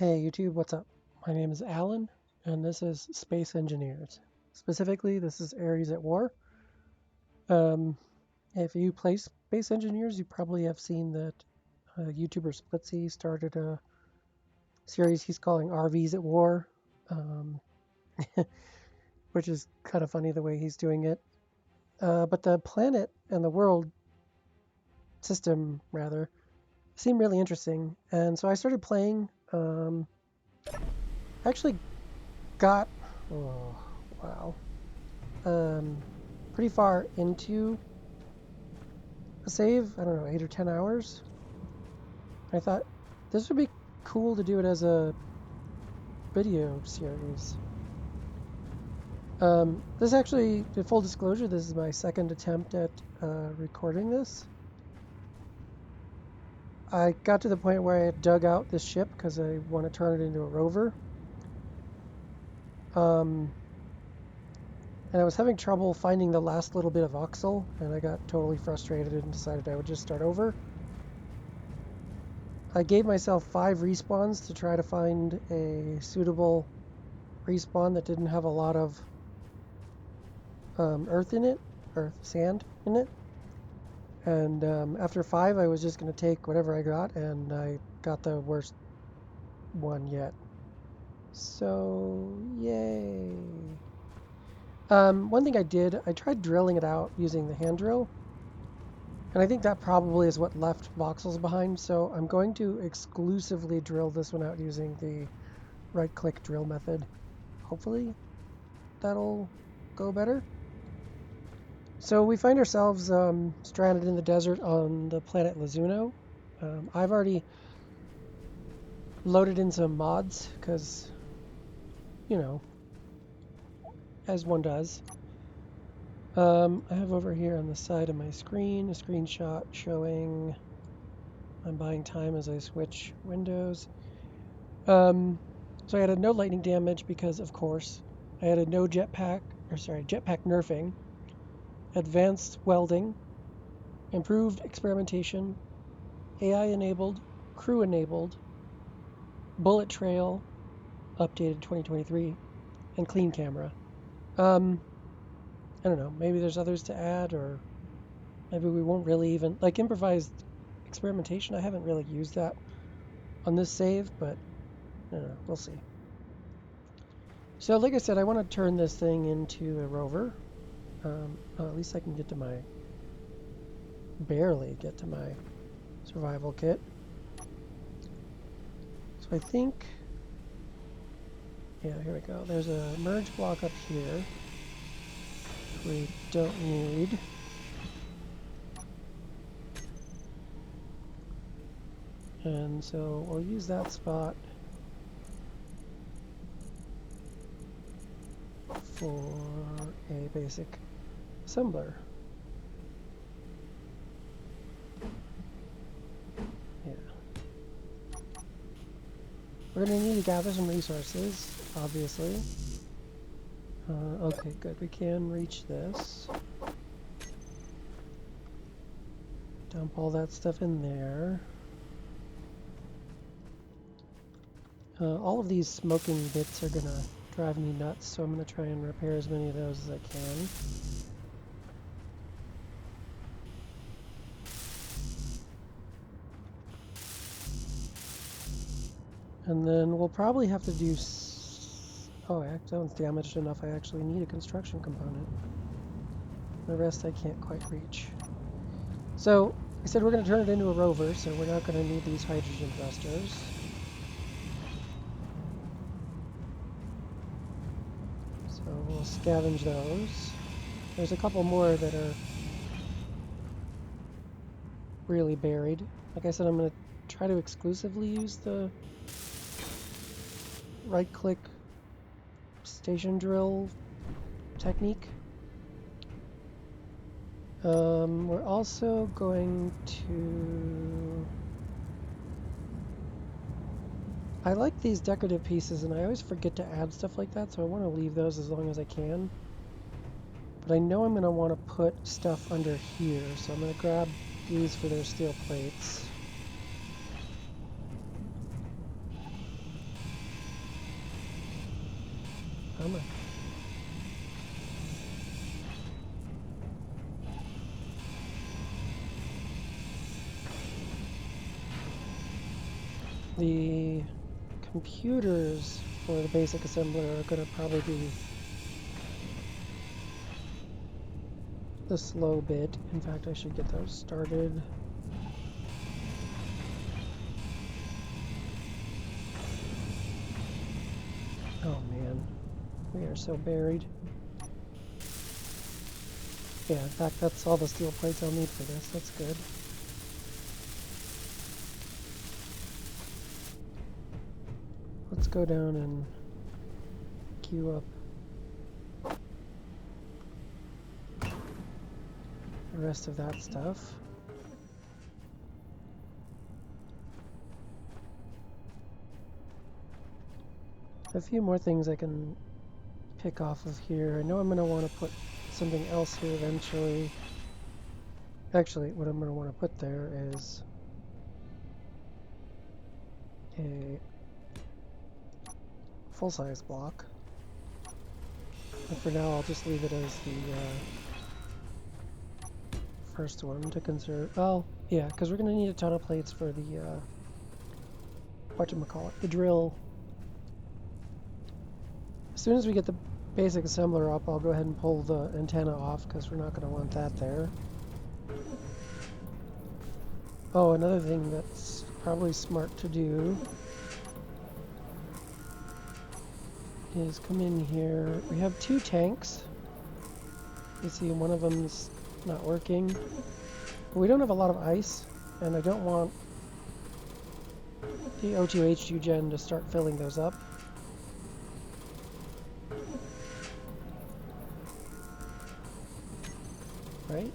Hey YouTube, what's up? My name is Alan, and this is Space Engineers. Specifically, this is Ares at War. Um, if you play Space Engineers, you probably have seen that YouTuber Splitsy started a series he's calling RVs at War, um, which is kind of funny the way he's doing it. But the planet and the world system, rather, seemed really interesting, and so I started playing. I actually got, oh wow, um, pretty far into a save. I don't know, 8 or 10 hours. I thought this would be cool to do it as a video series. This actually, in full disclosure, this is my second attempt at recording this. I got to the point where I had dug out this ship because I want to turn it into a rover. And I was having trouble finding the last little bit of voxel, and I got totally frustrated and decided I would just start over. I gave myself 5 respawns to try to find a suitable respawn that didn't have a lot of earth in it, or sand in it. And after 5, I was just going to take whatever I got, and I got the worst one yet. So, yay. One thing I did, I tried drilling it out using the hand drill, and I think that probably is what left voxels behind, so I'm going to exclusively drill this one out using the right-click drill method. Hopefully that'll go better. So we find ourselves stranded in the desert on the planet Lazuno. I've already loaded in some mods because, you know, as one does. I have over here on the side of my screen a screenshot showing I'm buying time as I switch windows. So I had a no lightning damage because, of course, I had a no jetpack, jetpack nerfing, advanced welding, improved experimentation, AI enabled, crew enabled, bullet trail, updated 2023, and clean camera. I don't know, maybe there's others to add, or maybe we won't really even, like improvised experimentation, I haven't really used that on this save, but I don't know, we'll see. So like I said, I want to turn this thing into a rover. At least I can barely get to my survival kit. So I think, yeah, here we go. There's a merge block up here we don't need. And so we'll use that spot for a basic assembler. Yeah. We're going to need to gather some resources, obviously. Okay, good. We can reach this. Dump all that stuff in there. All of these smoking bits are going to drive me nuts, so I'm going to try and repair as many of those as I can. And then we'll probably have to do... Oh, that one's damaged enough I actually need a construction component. The rest I can't quite reach. So, I said we're going to turn it into a rover, so we're not going to need these hydrogen thrusters. So we'll scavenge those. There's a couple more that are really buried. Like I said, I'm going to try to exclusively use the right-click station drill technique. We're also going to... I like these decorative pieces, and I always forget to add stuff like that, so I want to leave those as long as I can. But I know I'm going to want to put stuff under here, so I'm going to grab these for their steel plates. Come on. The computers for the basic assembler are going to probably be the slow bit. In fact, I should get those started. Oh man, we are so buried. Yeah, in fact, that's all the steel plates I'll need for this. That's good. Let's go down and queue up the rest of that stuff. A few more things I can pick off of here. I know I'm going to want to put something else here eventually. Actually, what I'm going to want to put there is a full-size block. But for now, I'll just leave it as the first one to conserve. Well, yeah, because we're going to need a ton of plates for the, whatchamacallit, the drill. As soon as we get the basic assembler up, I'll go ahead and pull the antenna off, because we're not going to want that there. Oh, another thing that's probably smart to do is come in here. We have 2 tanks. You see one of them's not working. We don't have a lot of ice, and I don't want the O2H2 gen to start filling those up. Right?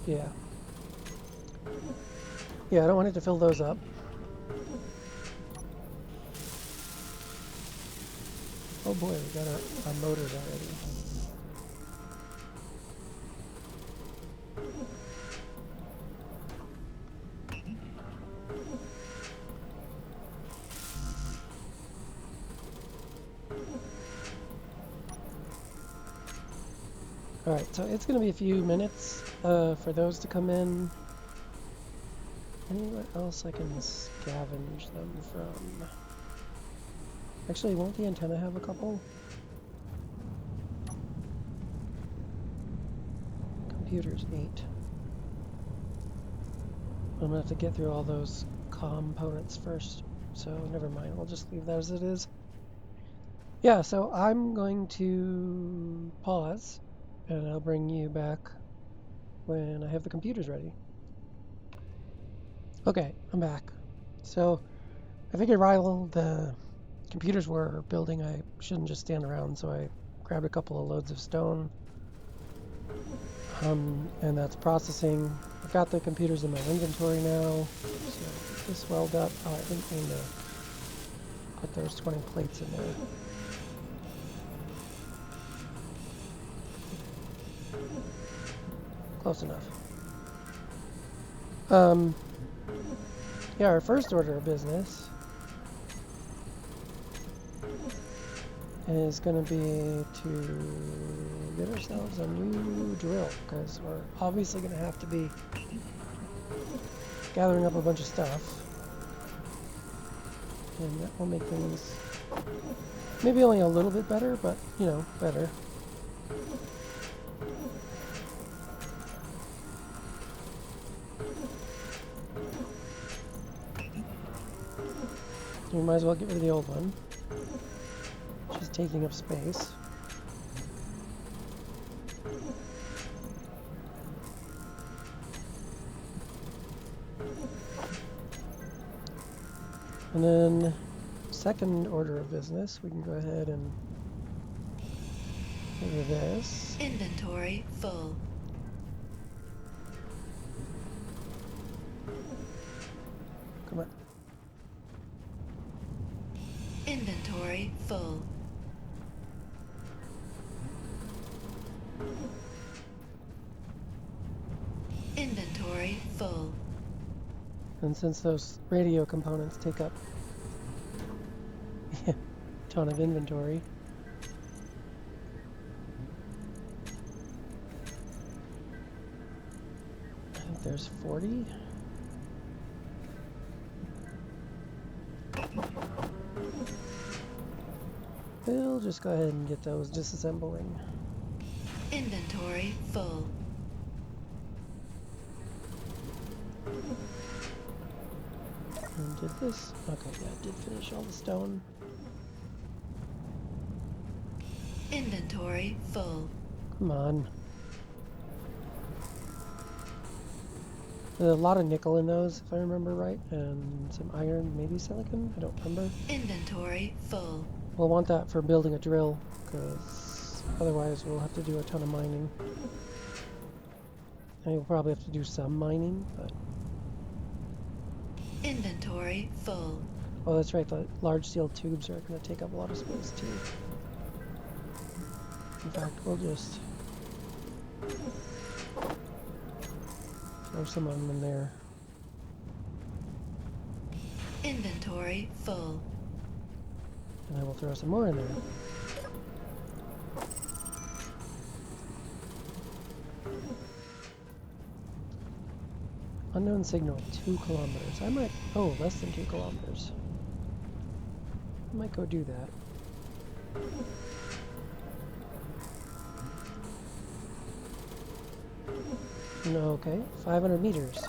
Yeah. Yeah, I don't want it to fill those up. Oh boy, we got our motors already. Alright, so it's going to be a few minutes for those to come in. Anywhere else I can scavenge them from? Actually, won't the antenna have a couple? Computers, 8. I'm going to have to get through all those components first, so never mind, we'll just leave that as it is. Yeah, so I'm going to pause, and I'll bring you back when I have the computers ready. Okay, I'm back. So I figured while the computers were building, I shouldn't just stand around, so I grabbed a couple of loads of stone, and that's processing. I've got the computers in my inventory now, so this weld up. Oh, I didn't mean to put those 20 plates in there. Close enough. Yeah, our first order of business is going to be to get ourselves a new drill, because we're obviously going to have to be gathering up a bunch of stuff, and that will make things maybe only a little bit better, but you know, better. We might as well get rid of the old one. She's taking up space. And then, second order of business, we can go ahead and get rid of this. Inventory full. Come on. Inventory full. Inventory full. And since those radio components take up ton of inventory. I think there's 40. We'll just go ahead and get those disassembling. Inventory full. And did this? Okay, yeah, I did finish all the stone. Inventory full. Come on. There's a lot of nickel in those, if I remember right, and some iron, maybe silicon, I don't remember. Inventory full. We'll want that for building a drill, because otherwise we'll have to do a ton of mining. And we'll probably have to do some mining, but... Inventory full. Oh, that's right, the large steel tubes are going to take up a lot of space, too. In fact, we'll just throw some of them in there. Inventory full. And then we'll throw some more in there. Unknown signal, 2 kilometers. I might... Oh, less than 2 kilometers. I might go do that. No, okay. 500 meters.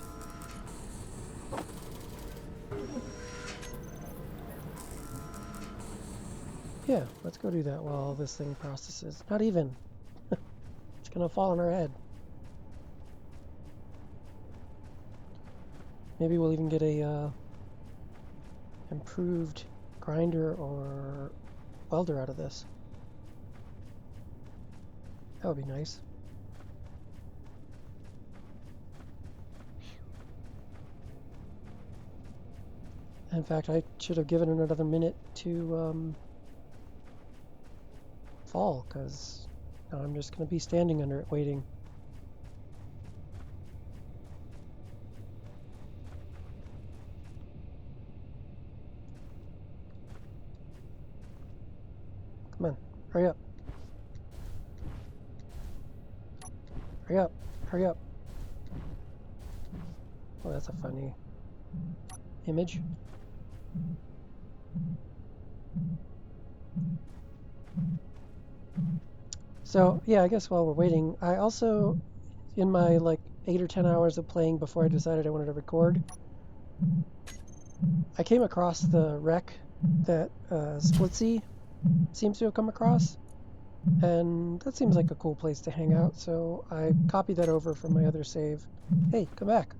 Yeah, let's go do that while this thing processes. Not even. It's gonna fall on our head. Maybe we'll even get a improved grinder or welder out of this. That would be nice. In fact, I should have given it another minute to fall, because now I'm just going to be standing under it waiting. Come on, hurry up. Hurry up, hurry up. Oh, that's a funny image. So, yeah, I guess while we're waiting, I also, in my like 8 or 10 hours of playing before I decided I wanted to record, I came across the wreck that Splitsy seems to have come across, and that seems like a cool place to hang out, so I copied that over from my other save. Hey, come back.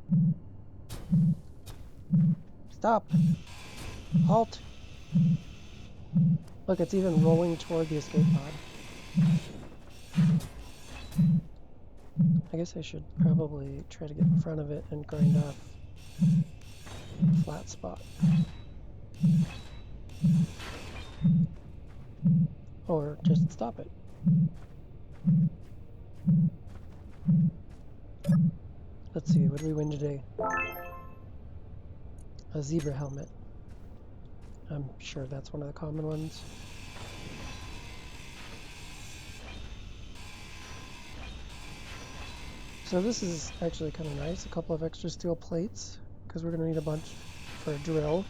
Stop. Halt. Look, it's even rolling toward the escape pod. I guess I should probably try to get in front of it and grind off a flat spot. Or just stop it. Let's see, what do we win today? A zebra helmet. I'm sure that's one of the common ones. So this is actually kind of nice. A couple of extra steel plates, because we're going to need a bunch for a drill.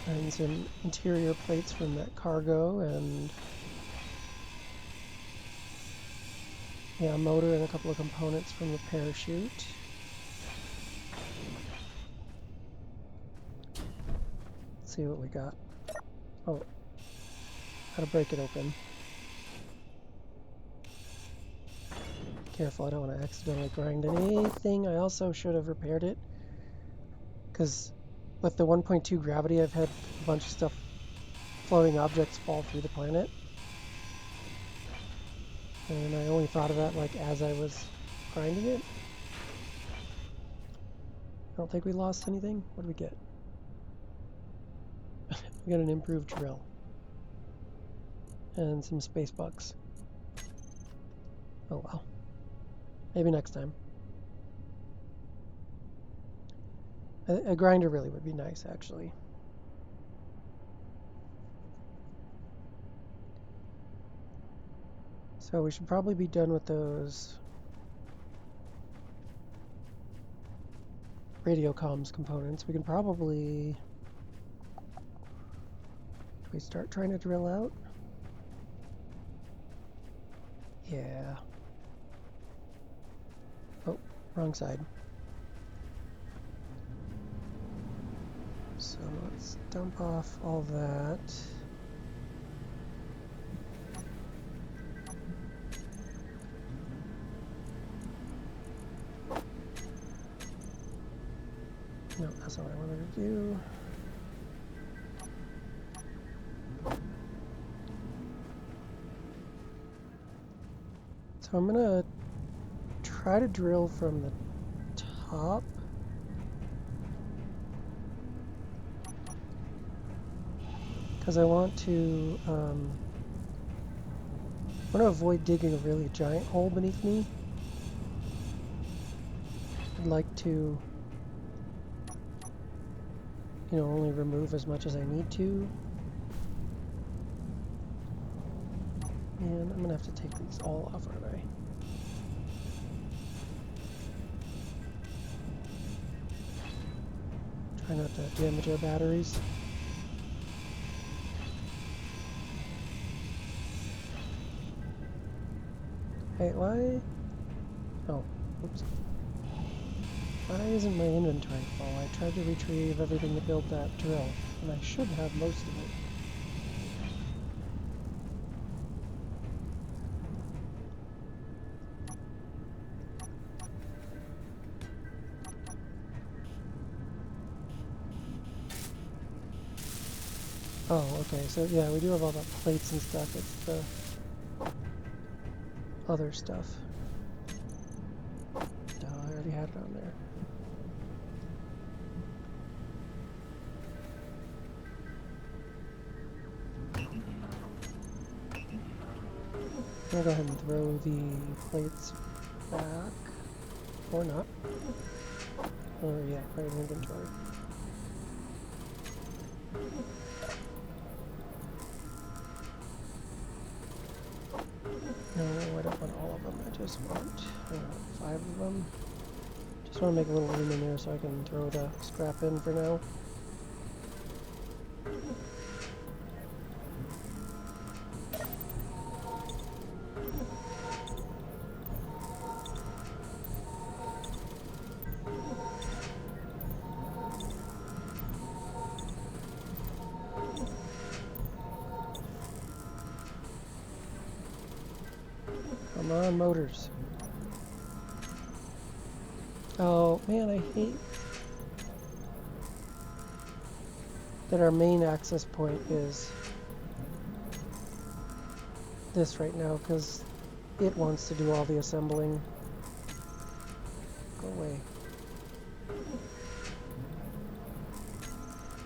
And some interior plates from that cargo, and yeah, a motor and a couple of components from the parachute. Let's see what we got. Oh, how to break it open. Careful, I don't want to accidentally grind anything. I also should have repaired it, because with the 1.2 gravity, I've had a bunch of stuff, floating objects, fall through the planet. And I only thought of that like as I was grinding it. I don't think we lost anything. What did we get? We got an improved drill. And some space bugs. Oh well. Maybe next time. A grinder really would be nice, actually. So we should probably be done with those radio comms components. We can probably... Do we start trying to drill out? Yeah. Oh, wrong side. So let's dump off all that. No, that's not what I wanted to do. So I'm gonna try to drill from the top. Because I want to avoid digging a really giant hole beneath me. I'd like to, only remove as much as I need to. And I'm gonna have to take these all off, aren't I? Try not to damage our batteries. Hey, why? Oh, oops. Why isn't my inventory full? I tried to retrieve everything to build that drill, and I should have most of it. Oh, okay, so yeah, we do have all the plates and stuff. It's the other stuff. Duh, I already had it on there. I'm gonna go ahead and throw the plates back. Or not. Or yeah, right in inventory. No, I don't want all of them. I just want 5 of them. Just want to make a little room in there so I can throw the scrap in for now. Come on, motors. Oh, man, I hate that our main access point is this right now, because it wants to do all the assembling. Go away.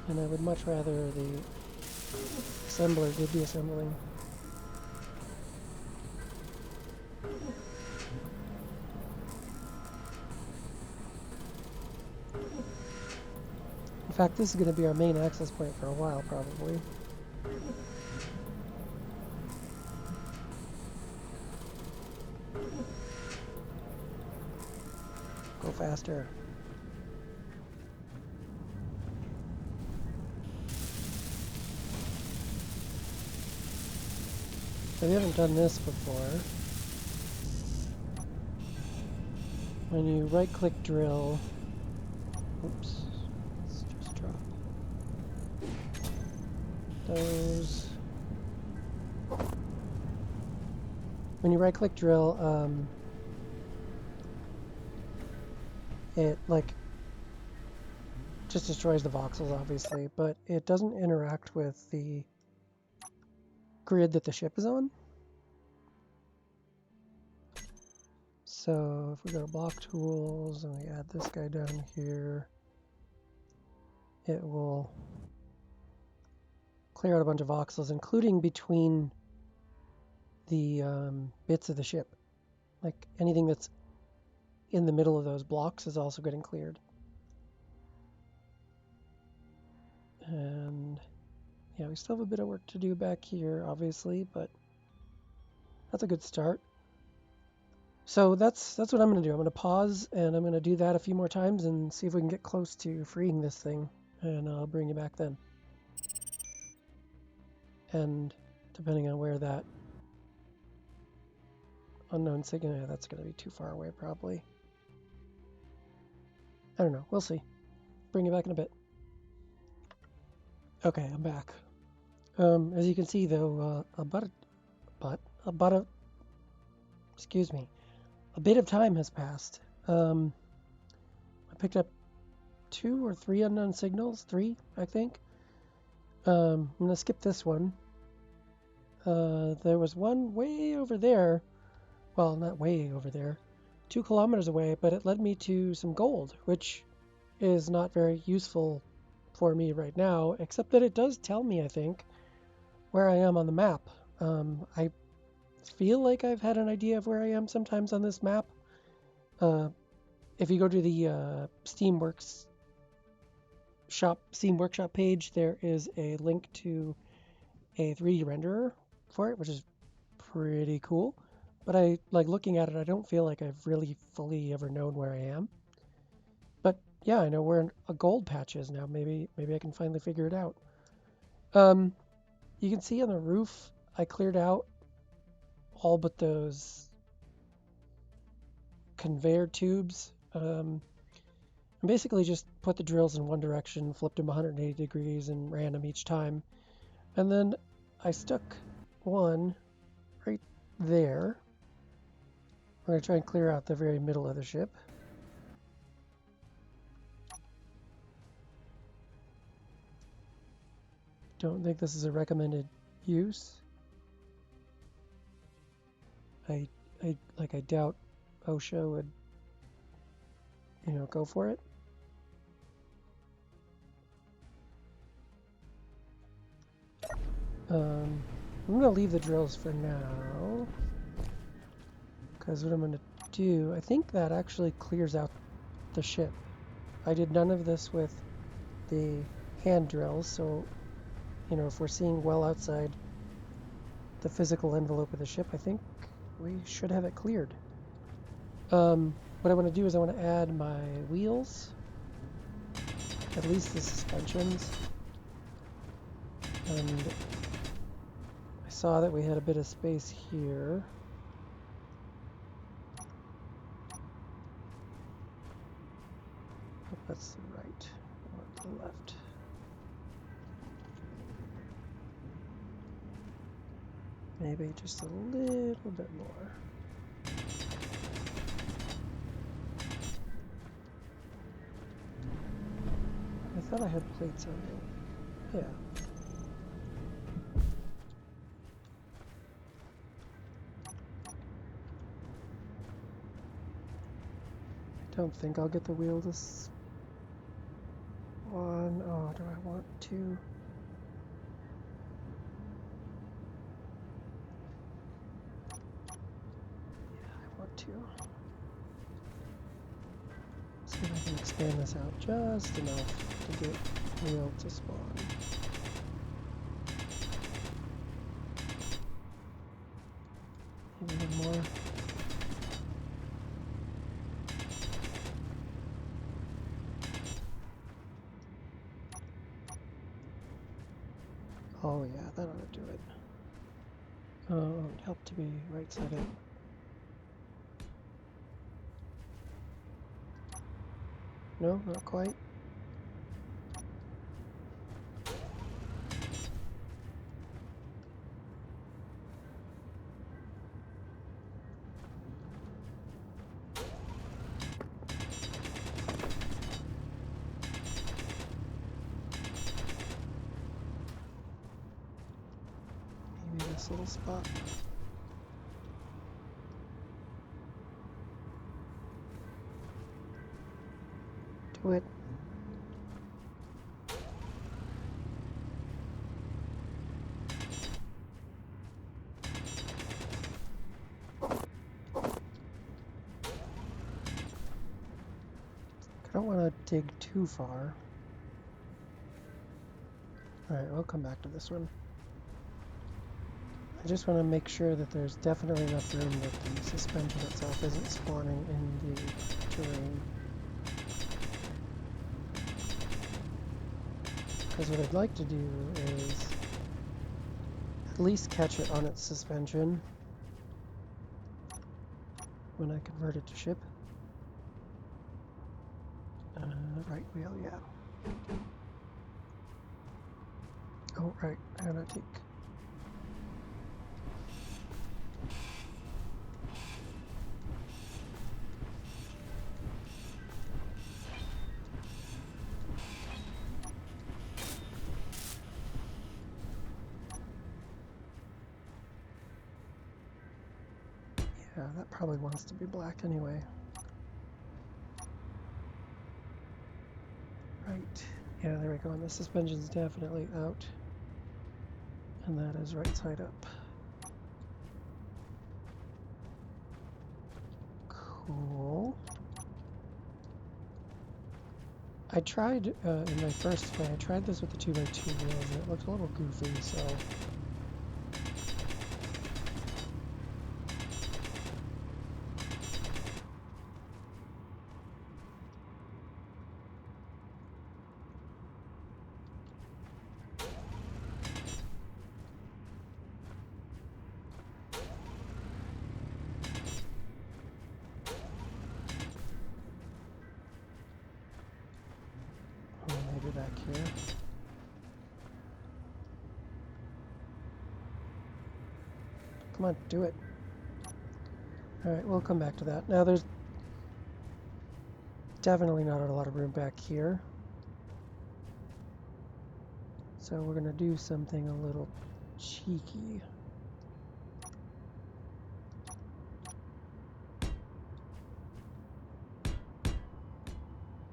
And I would much rather the assembler did the assembling. In fact, this is going to be our main access point for a while, probably. Go faster. So we haven't done this before. When you right-click drill, oops, let's just drop those. When you right-click drill, it just destroys the voxels, obviously, but it doesn't interact with the grid that the ship is on. So if we go to block tools and we add this guy down here, it will clear out a bunch of voxels, including between the bits of the ship. Like anything that's in the middle of those blocks is also getting cleared. And yeah, we still have a bit of work to do back here, obviously, but that's a good start. So that's what I'm going to do. I'm going to pause and I'm going to do that a few more times and see if we can get close to freeing this thing, and I'll bring you back then. And depending on where that unknown signal, yeah, that's going to be too far away probably. I don't know. We'll see. Bring you back in a bit. Okay, I'm back. As you can see, though, a bit of time has passed. I picked up 2 or 3 unknown signals. 3, I think. I'm gonna skip this one. There was one way over there. Well, not way over there. 2 kilometers away, but it led me to some gold, which is not very useful for me right now, except that it does tell me, I think, where I am on the map. I feel like I've had an idea of where I am sometimes on this map. If you go to the Steam Workshop page, there is a link to a 3D renderer for it, which is pretty cool. But I like looking at it, I don't feel like I've really fully ever known where I am. But yeah, I know where a gold patch is now. Maybe I can finally figure it out. You can see on the roof, I cleared out all but those conveyor tubes. And basically just put the drills in one direction, flipped them 180 degrees, and ran them each time. And then I stuck one right there. I'm going to try and clear out the very middle of the ship. Don't think this is a recommended use. I doubt OSHA would, go for it. I'm going to leave the drills for now, because what I'm going to do, I think that actually clears out the ship. I did none of this with the hand drills, so, if we're seeing well outside the physical envelope of the ship, I think we should have it cleared. What I want to do is I want to add my wheels, at least the suspensions, and I saw that we had a bit of space here. Oh, that's the right, or the left. Maybe just a little bit more. I thought I had plates on it. Yeah. Don't think I'll get the wheel this one. Oh, do I want to? Yeah, I want to. See if I can expand this out just enough to get wheel to spawn. Maybe a little more. Oh yeah, that ought to do it. Oh, it would help to be right-sided. No, not quite. Maybe this little spot. Do it. I don't want to dig too far. Alright, we'll come back to this one. I just want to make sure that there's definitely enough room that the suspension itself isn't spawning in the terrain. Because what I'd like to do is at least catch it on its suspension when I convert it to ship. Right wheel, yeah. Oh, right, I gotta take... Yeah, that probably wants to be black anyway. Right. Yeah, there we go. And the suspension's definitely out. And that is right side up. Cool. I tried, in my first play, I tried this with the 2x2 wheels, and it looked a little goofy, so... Oh, maybe back here. Come on, do it. Alright, we'll come back to that. Now, there's definitely not a lot of room back here. So we're going to do something a little cheeky.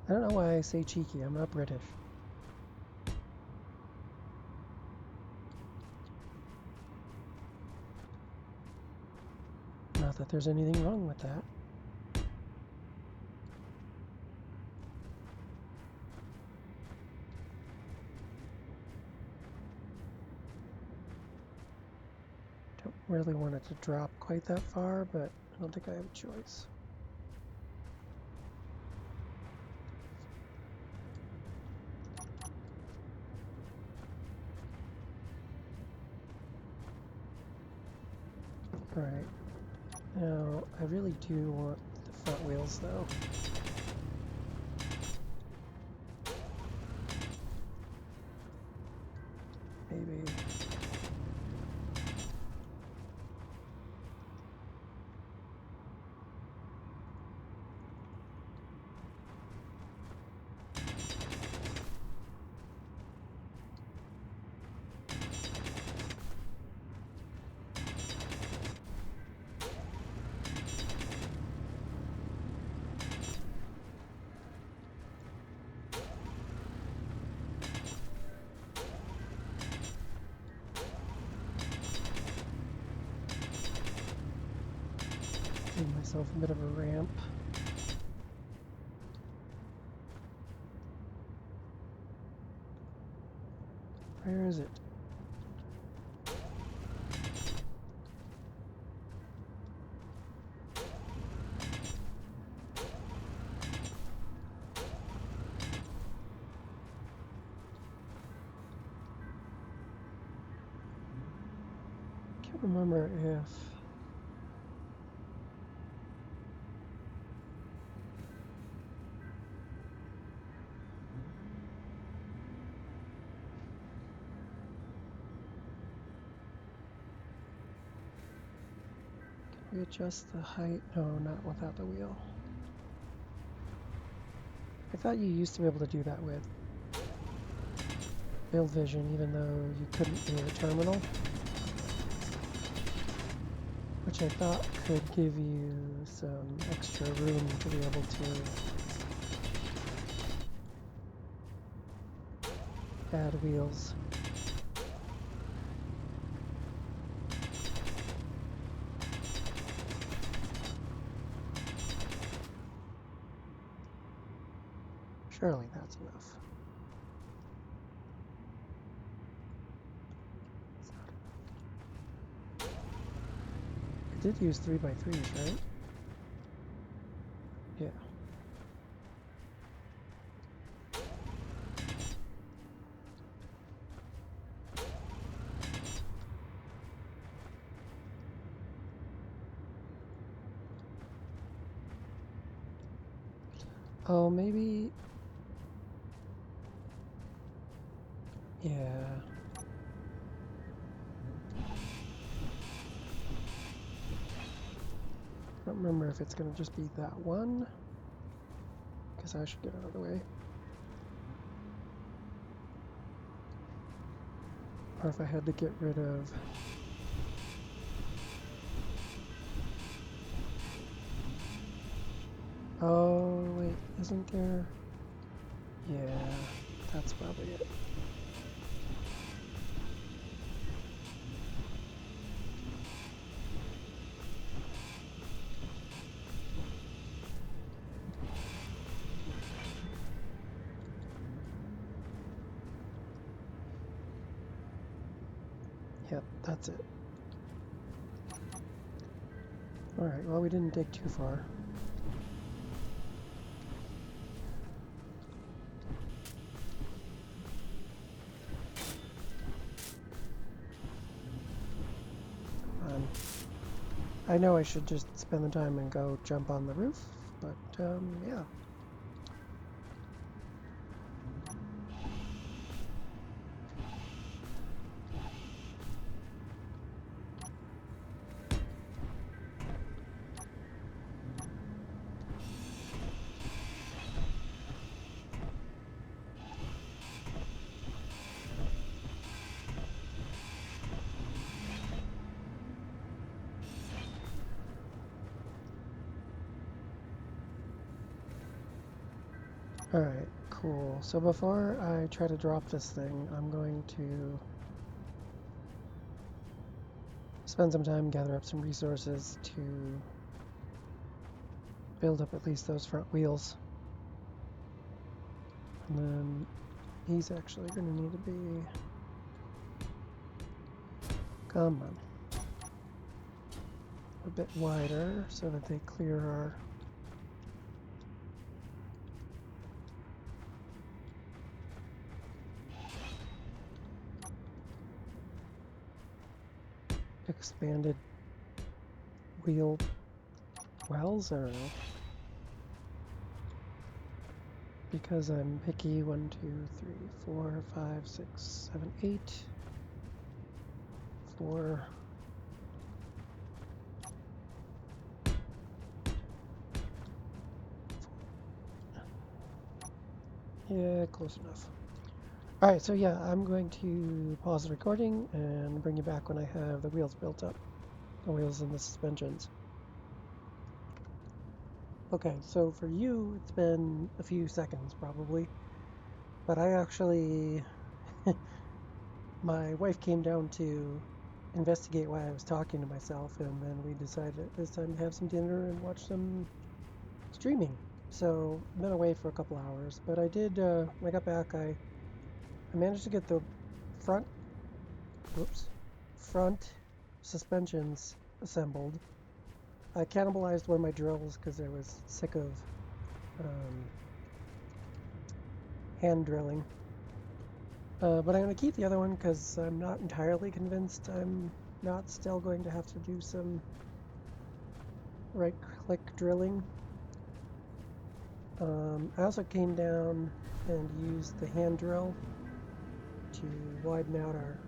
I don't know why I say cheeky. I'm not British. Not that there's anything wrong with that. Don't really want it to drop quite that far, but I don't think I have a choice. Alright. Now, I really do want the front wheels, though. Maybe. Give myself a bit of a ramp. Where is it? Can't remember if... Can we adjust the height? No, not without the wheel. I thought you used to be able to do that with Build Vision, even though you couldn't near the terminal. Which I thought could give you some extra room to be able to add wheels. Surely that's enough. did use 3x3s, right? Yeah. Oh, maybe... Yeah. I don't remember if it's going to just be that one. Guess I should get out of the way. Or if I had to get rid of... Oh, wait, isn't there... Yeah, that's probably it. Yep, that's it. Alright, well, we didn't dig too far. I know I should just spend the time and go jump on the roof, but yeah. Alright, cool. So before I try to drop this thing, I'm going to spend some time, gather up some resources to build up at least those front wheels. And then he's actually going to need to be... Come on. A bit wider so that they clear our... expanded wheel wells, I don't know. Because I'm picky. 1, 2, 3, 4, 5, 6, 7, 8. 4. Yeah, close enough. Alright, so yeah, I'm going to pause the recording and bring you back when I have the wheels built up. The wheels and the suspensions. Okay, so for you, it's been a few seconds probably. But I actually... my wife came down to investigate why I was talking to myself, and then we decided it was time to have some dinner and watch some streaming. So I've been away for a couple hours, but I did, when I got back, I managed to get the front suspensions assembled. I cannibalized one of my drills because I was sick of hand drilling. But I'm going to keep the other one because I'm not entirely convinced I'm not still going to have to do some right-click drilling. I also came down and used the hand drill to widen out our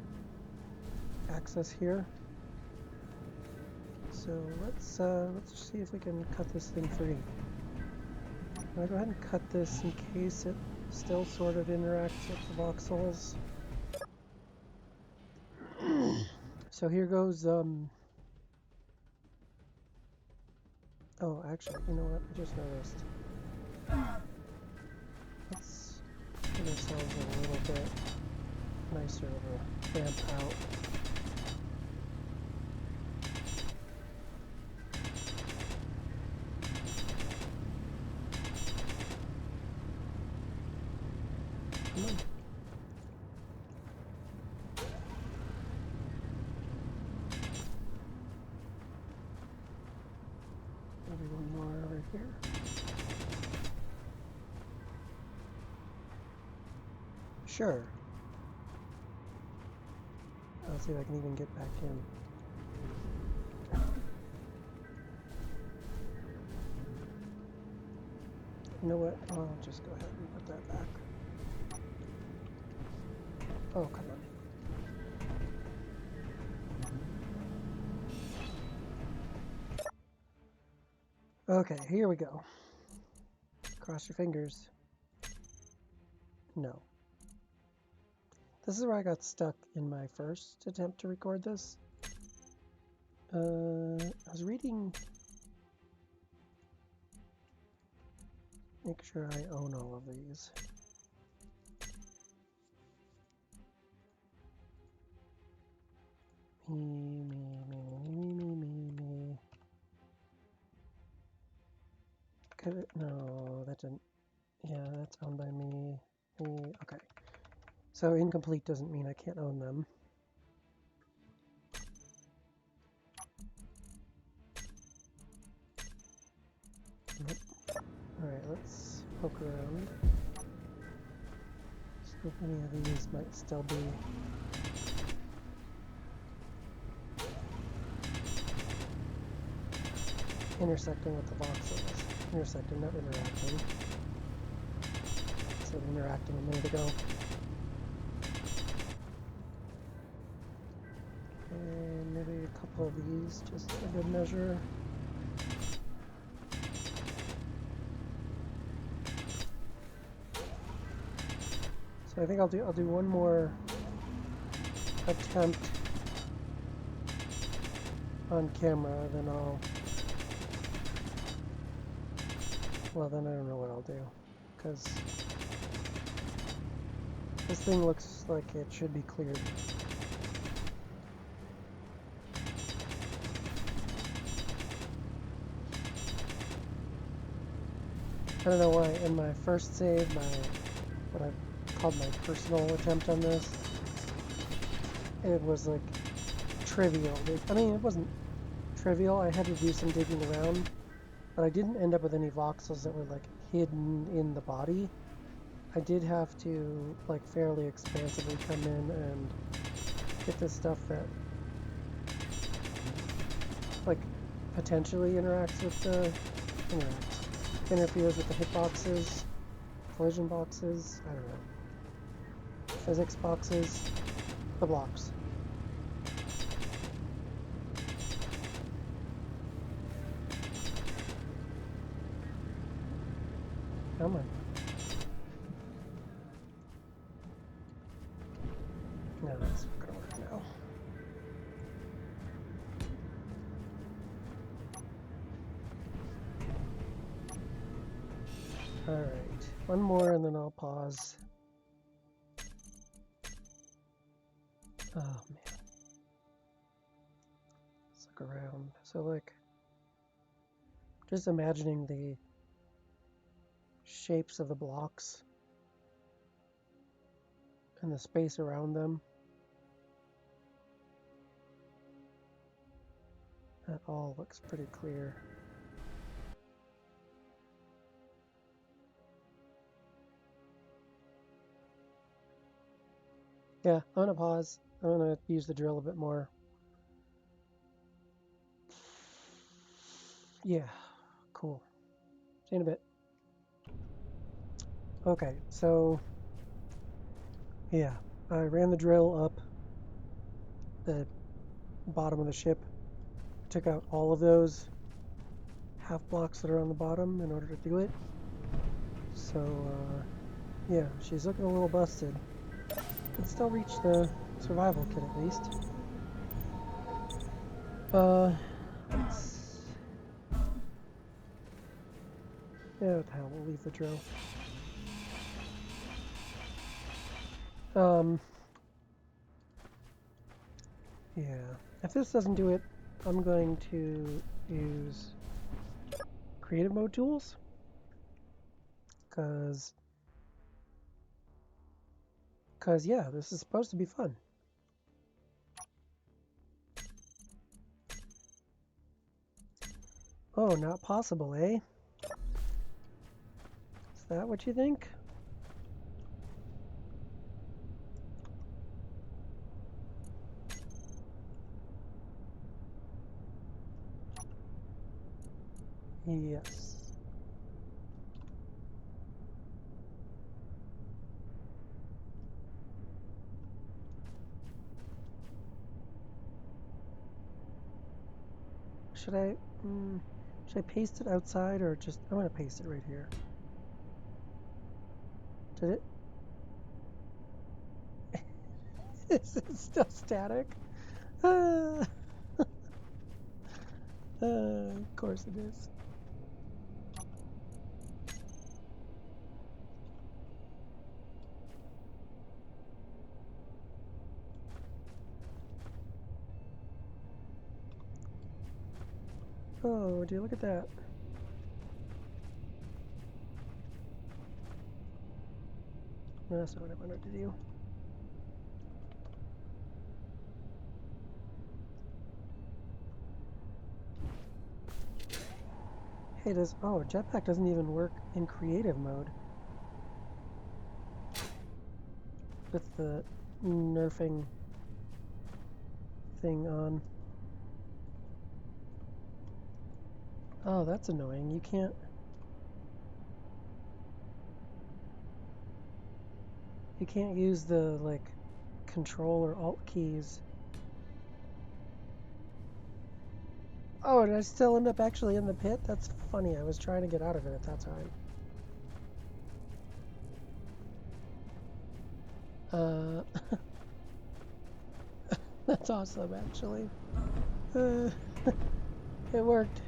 access here. So let's see if we can cut this thing free. I'm going to go ahead and cut this in case it still sort of interacts with the voxels. So here goes, oh, actually, you know what, I just noticed. Let's give ourselves a little bit nicer of a ramp out. Come on. Maybe one more over here. Sure. I'll see if I can even get back in. You know what? I'll just go ahead and put that back. Oh, come on. Okay, here we go. Cross your fingers. No. This is where I got stuck in my first attempt to record this. I was reading... Make sure I own all of these. Me. No, that didn't... Yeah, that's owned by me. Okay. So incomplete doesn't mean I can't own them. Nope. Alright, let's poke around. See if any of these might still be... intersecting with the voxels. Intersecting, not interacting. I said interacting a minute ago. And maybe a couple of these, just a good measure. So I think I'll do one more attempt on camera, then I'll... Well, then I don't know what I'll do, because this thing looks like it should be cleared. I don't know why in my first save, what I called my personal attempt on this, it was like trivial. I mean, it wasn't trivial. I had to do some digging around, but I didn't end up with any voxels that were like hidden in the body. I did have to like fairly expansively come in and get this stuff that like potentially interacts with the interferes with the hitboxes, collision boxes, I don't know, physics boxes, the blocks. Come on. No, that's not gonna work now. Alright, one more and then I'll pause. Oh man. Let's look around. So like, just imagining the shapes of the blocks and the space around them. That all looks pretty clear. Yeah, I'm gonna pause. I'm gonna use the drill a bit more. Yeah, cool. See you in a bit. Okay, so yeah, I ran the drill up the bottom of the ship, took out all of those half blocks that are on the bottom in order to do it. So yeah, she's looking a little busted. Could still reach the survival kit at least. Yeah, what the hell, we'll leave the drill. Yeah, if this doesn't do it, I'm going to use creative mode tools, cause yeah, this is supposed to be fun. Oh, not possible, eh? Is that what you think? Yes. Should I, should I paste it outside or just, I'm gonna paste it right here. Did it? Is it still static? Of course it is. Oh, do you look at that? No, that's not what I wanted to do. Hey, oh, jetpack doesn't even work in creative mode with the nerfing thing on. Oh, that's annoying. You can't use the, like, control or alt keys. Oh, did I still end up actually in the pit? That's funny. I was trying to get out of it at that time. That's awesome, actually. It worked.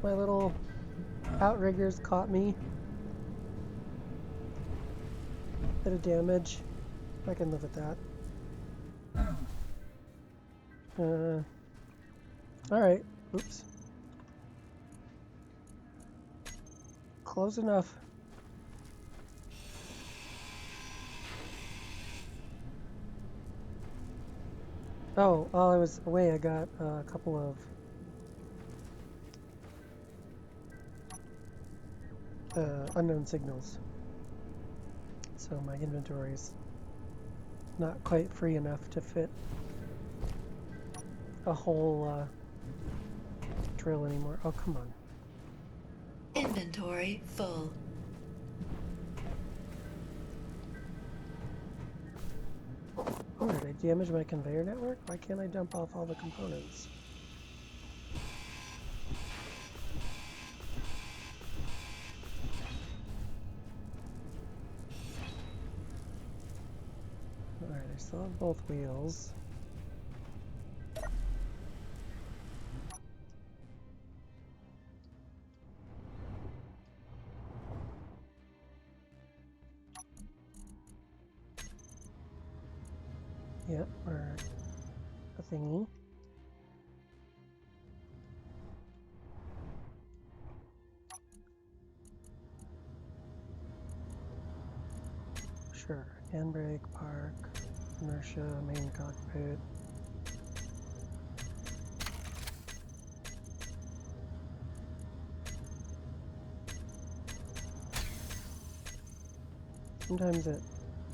My little outriggers caught me. Bit of damage. I can live with that. Alright. Oops. Close enough. Oh, while I was away, I got a couple of unknown signals. So my inventory's not quite free enough to fit a whole drill anymore. Oh, come on. Inventory full. Oh, did I damage my conveyor network? Why can't I dump off all the components? Alright, I still have both wheels. Yep, or a thingy. Sure. Handbrake, park, inertia, main cockpit. Sometimes it,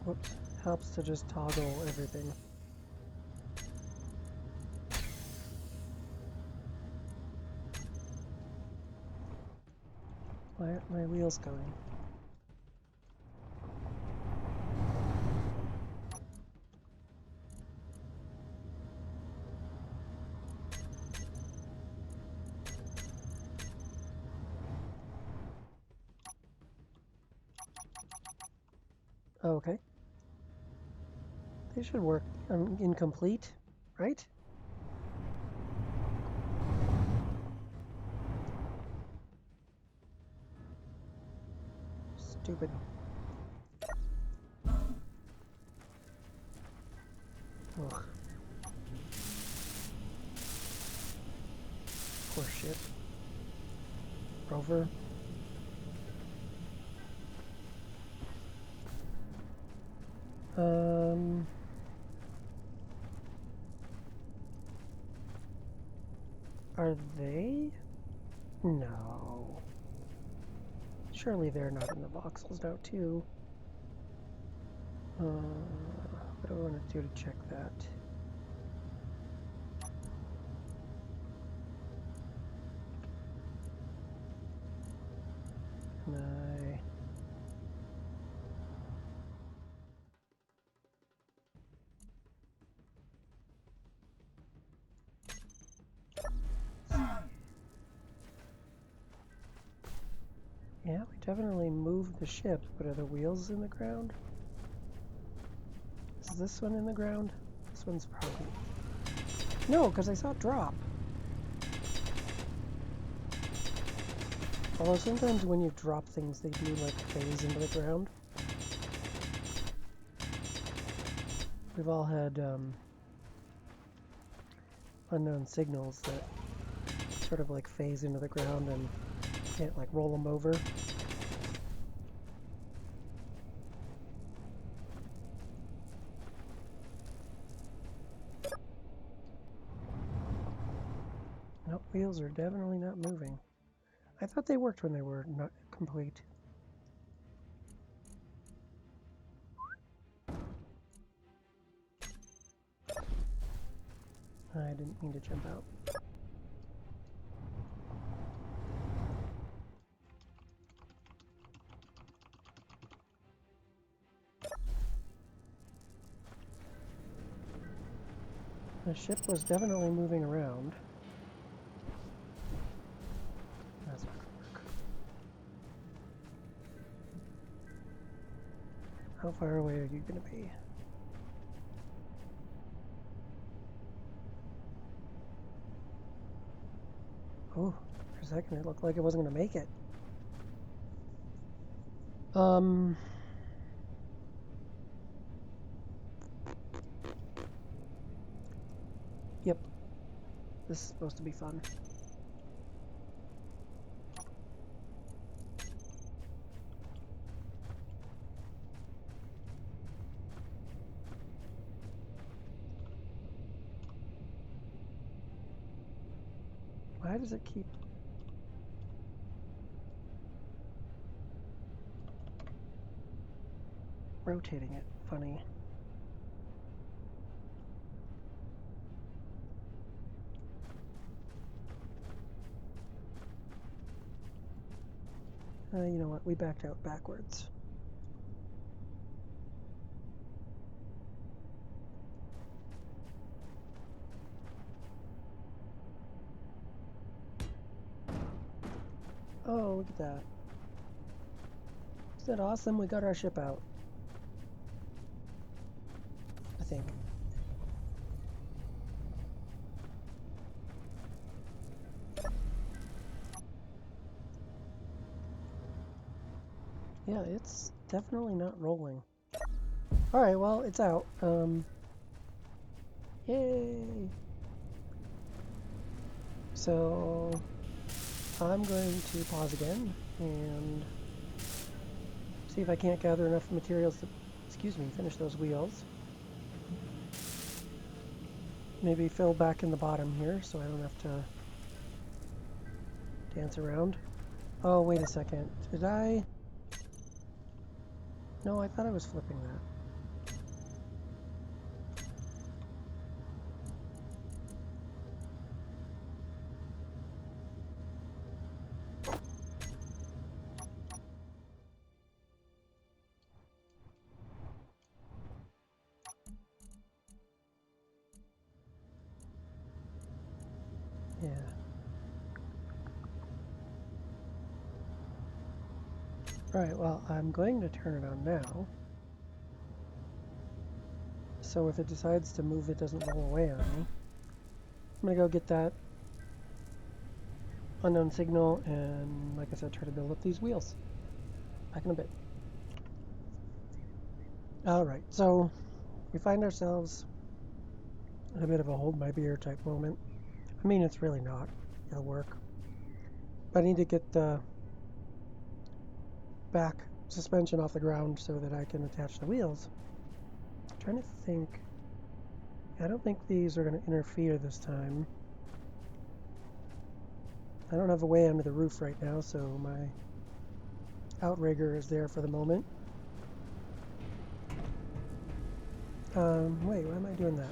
whoops, helps to just toggle everything. Why aren't my wheels going? Oh, okay. They should work. Incomplete, right? Stupid. Ugh. Poor ship. Rover. Are they? No. Surely they're not in the voxels now, too. What do I want to do to check that? Can I... Yeah, we definitely moved the ship, but are the wheels in the ground? Is this one in the ground? This one's probably... No, because I saw it drop. Although sometimes when you drop things, they do like phase into the ground. We've all had unknown signals that sort of like phase into the ground and can't like roll them over. Nope, wheels are definitely not moving. I thought they worked when they were not complete. I didn't mean to jump out. The ship was definitely moving around. That's not gonna work. How far away are you gonna be? Oh, for a second it looked like it wasn't gonna make it. Yep. This is supposed to be fun. Why does it keep... rotating it? Funny. You know what? We backed out backwards. Oh, look at that. Isn't that awesome? We got our ship out. I think. Yeah, it's definitely not rolling. Alright, well, it's out. Yay! So, I'm going to pause again and see if I can't gather enough materials to, finish those wheels. Maybe fill back in the bottom here so I don't have to dance around. Oh, wait a second. Did I? No, I thought I was flipping that. Yeah. Alright, well, I'm going to turn it on now. So if it decides to move, it doesn't roll away on me. I'm going to go get that unknown signal and, like I said, try to build up these wheels. Back in a bit. Alright, so we find ourselves in a bit of a hold my beer type moment. I mean, it's really not. It'll work. But I need to get the back suspension off the ground so that I can attach the wheels. I'm trying to think. I don't think these are going to interfere this time. I don't have a way under the roof right now, so my outrigger is there for the moment. Wait, why am I doing that?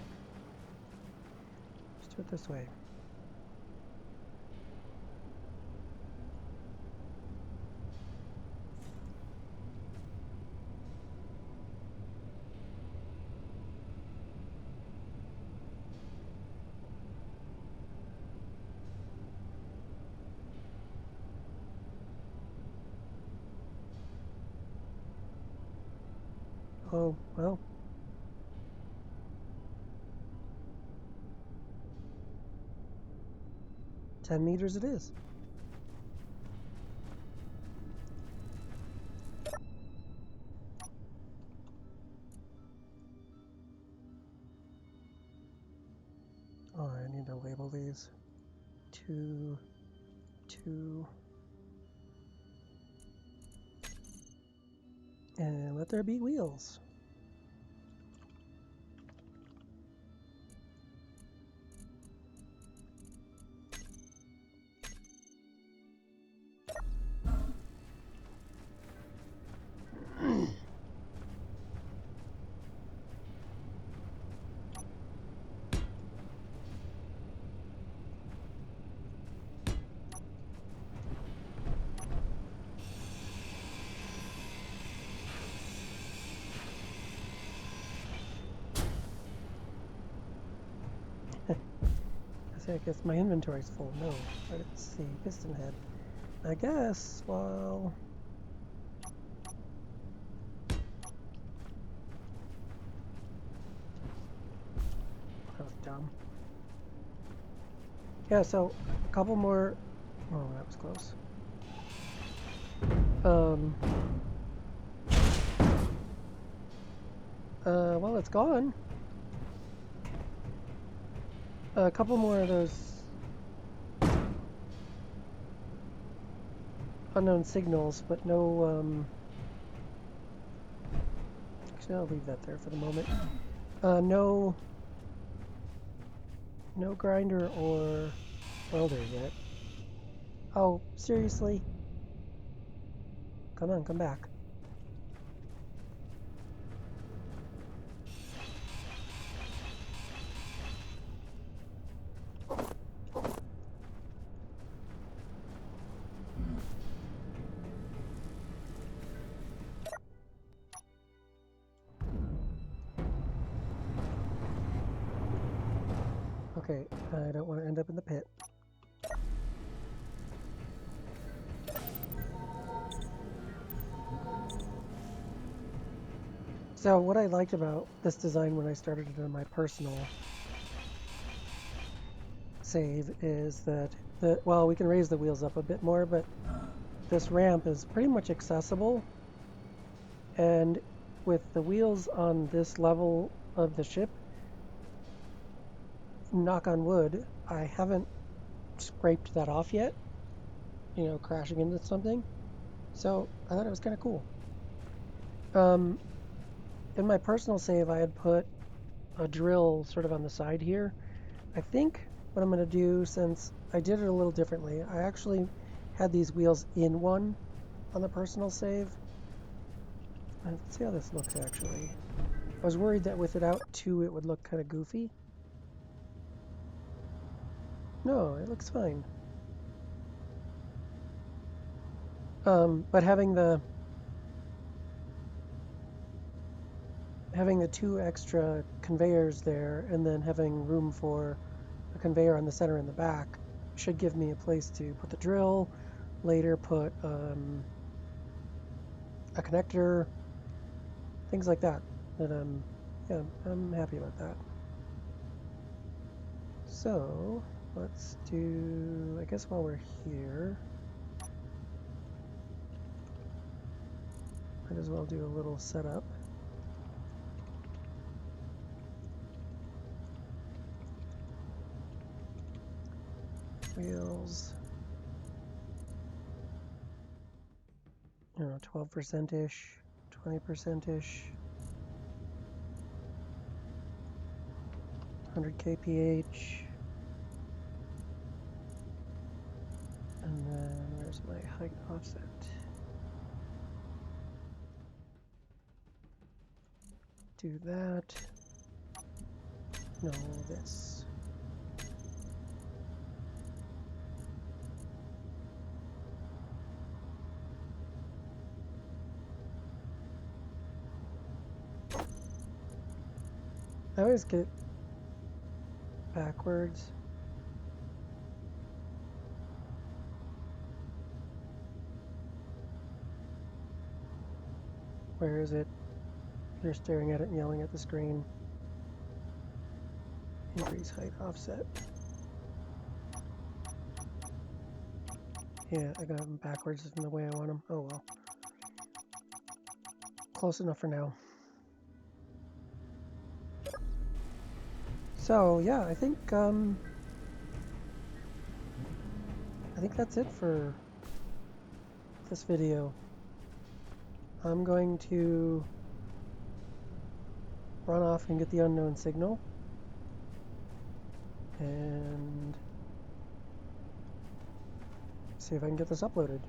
Let's do it this way. Oh, well. $10 meters it is. Oh, I need to label these. 2, 2. And let there be wheels. I guess my inventory's full. No, let's see, piston head. I guess, well... That was dumb. Yeah, so a couple more... Oh, that was close. Well, it's gone. A couple more of those unknown signals, but no, actually I'll leave that there for the moment. No grinder or welder yet. Oh, seriously? Come on, come back. Okay, I don't want to end up in the pit. So what I liked about this design when I started it on my personal save is that well, we can raise the wheels up a bit more, but this ramp is pretty much accessible, and with the wheels on this level of the ship, knock on wood, I haven't scraped that off yet, you know, crashing into something. So I thought it was kind of cool. In my personal save, I had put a drill sort of on the side here. I think what I'm going to do, since I did it a little differently, I actually had these wheels in one on the personal save. Let's see how this looks, actually. I was worried that with it out two, it would look kind of goofy. No, it looks fine. But having the two extra conveyors there and then having room for a conveyor on the center and the back should give me a place to put the drill, later put a connector, things like that. And yeah, I'm happy about that. So let's do, I guess while we're here, might as well do a little setup. Wheels, 12%-ish, 20%-ish, 100 kph. my height offset? Do that. No, this. I always get backwards. Where is it? You're staring at it and yelling at the screen. Increase height offset. Yeah, I got them backwards in the way I want them. Oh well. Close enough for now. So yeah, I think that's it for this video. I'm going to run off and get the unknown signal and see if I can get this uploaded.